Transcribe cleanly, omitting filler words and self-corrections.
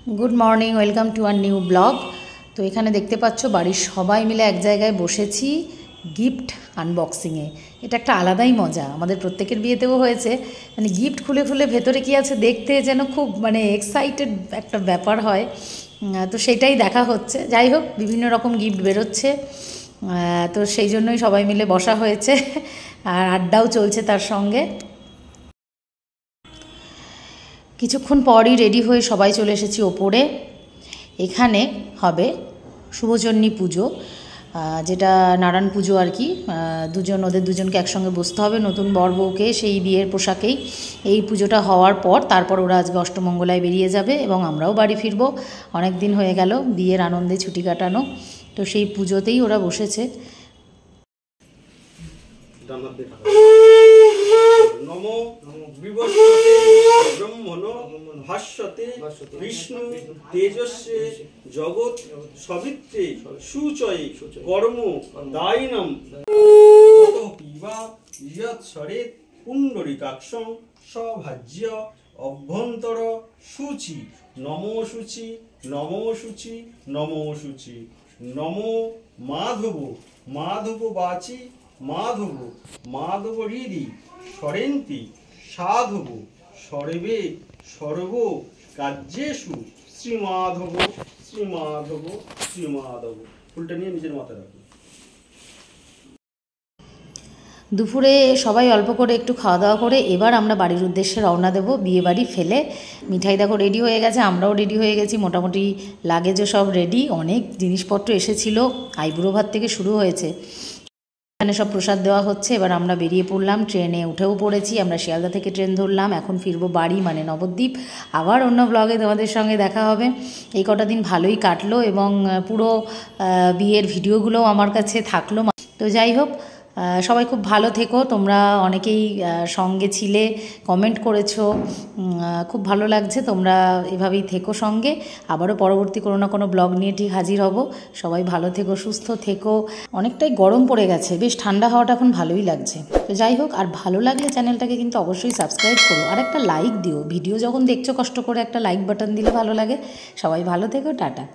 Good morning welcome to our new blog. तो एखाने देखते पाচ্ছ বাড়ির সবাই মিলে এক জায়গায় বসেছি গিফট আনবক্সিংয়ে। এটা একটা আলাদাই মজা, আমাদের প্রত্যেকের বিয়েতেও হয়েছে। মানে গিফট খুলে খুলে ভেতরে কি আছে দেখতে যেন খুব মানে এক্সাইটেড একটা ব্যাপার হয়। তো সেটাই দেখা হচ্ছে। যাই হোক, বিভিন্ন রকম গিফট বেরোচ্ছে, তো সেই জন্যই সবাই মিলে বসা হয়েছে আর আড্ডাও চলছে তার সঙ্গে। কিছুক্ষণ পরই রেডি হয়ে সবাই চলে এসেছি ওপরে। এখানে হবে শুভচন্ডী পুজো, যেটা নারায়ণ পুজো আর কি। ওদের দুজনকে একসঙ্গে বসতে হবে, নতুন বর বউকে সেই বিয়ের পোশাকেই। এই পুজোটা হওয়ার পর তারপর ওরা আজকে অষ্টমঙ্গলায় বেরিয়ে যাবে এবং আমরাও বাড়ি ফিরবো। অনেক দিন হয়ে গেল বিয়ের আনন্দে ছুটি কাটানো, তো সেই পুজোতেই ওরা বসেছে। নমো বিবস্বতে ব্রহ্মণো ভাস্বতে বিষ্ণু তেজস্বে জগৎ সবিত্রে সুচয়ে কর্ম দায়িনম ততো পিবা ইয়ৎসরে পুণ্ডরিকাক্ষং সভাজ্য অভ্যন্তর সূচি নমো সূচি নমো সূচি নমো সূচি নমো মাধব মাধব বাচি মাধব মাধব হৃদি সরেন্তি সাধব সর্বে সর্ব কার্যেষু শ্রীমাধব শ্রীমাধব শ্রীমাধব। ফুলটা নিয়ে নিজের মাথায় রাখুন। দুপুরে সবাই অল্প করে একটু খাওয়া দাওয়া করে এবার আমরা বাড়ির উদ্দেশ্যে রওনা দেব। বিয়ে বাড়ি ফেলে মিঠাই দেখো রেডি হয়ে গেছে, আমরাও রেডি হয়ে গেছি, মোটামুটি লাগেজও সব রেডি। অনেক জিনিসপত্র এসেছিল, আইবুড়ো ভাত থেকে শুরু হয়েছে। এখানে সব প্রসাদ দেওয়া হচ্ছে। এবার আমরা বেরিয়ে পড়লাম, ট্রেনে উঠেও পড়েছি। আমরা শিয়ালদা থেকে ট্রেন ধরলাম, এখন ফিরবো বাড়ি মানে নবদ্বীপ। আবার অন্য ব্লগে তোমাদের সঙ্গে দেখা হবে। এই কটা দিন ভালোই কাটলো এবং পুরো বিয়ের ভিডিওগুলোও আমার কাছে থাকলো। তো যাই হোক, সবাই খুব ভালো থেকো। তোমরা অনেকেই সঙ্গে ছিলে, কমেন্ট করেছো, খুব ভালো লাগছে। তোমরা এভাবেই থেকো সঙ্গে। আবারও পরবর্তী কোনো না কোনো ব্লগ নিয়ে ঠিক হাজির হব। সবাই ভালো থেকো, সুস্থ থেকো। অনেকটাই গরম পড়ে গেছে, বেশ ঠান্ডা হওয়াটা এখন ভালোই লাগছে। তো যাই হোক, আর ভালো লাগলে চ্যানেলটাকে কিন্তু অবশ্যই সাবস্ক্রাইব করো আর একটা লাইক দিও। ভিডিও যখন দেখছো কষ্ট করে একটা লাইক বাটন দিলে ভালো লাগে। সবাই ভালো থেকো, টাটা।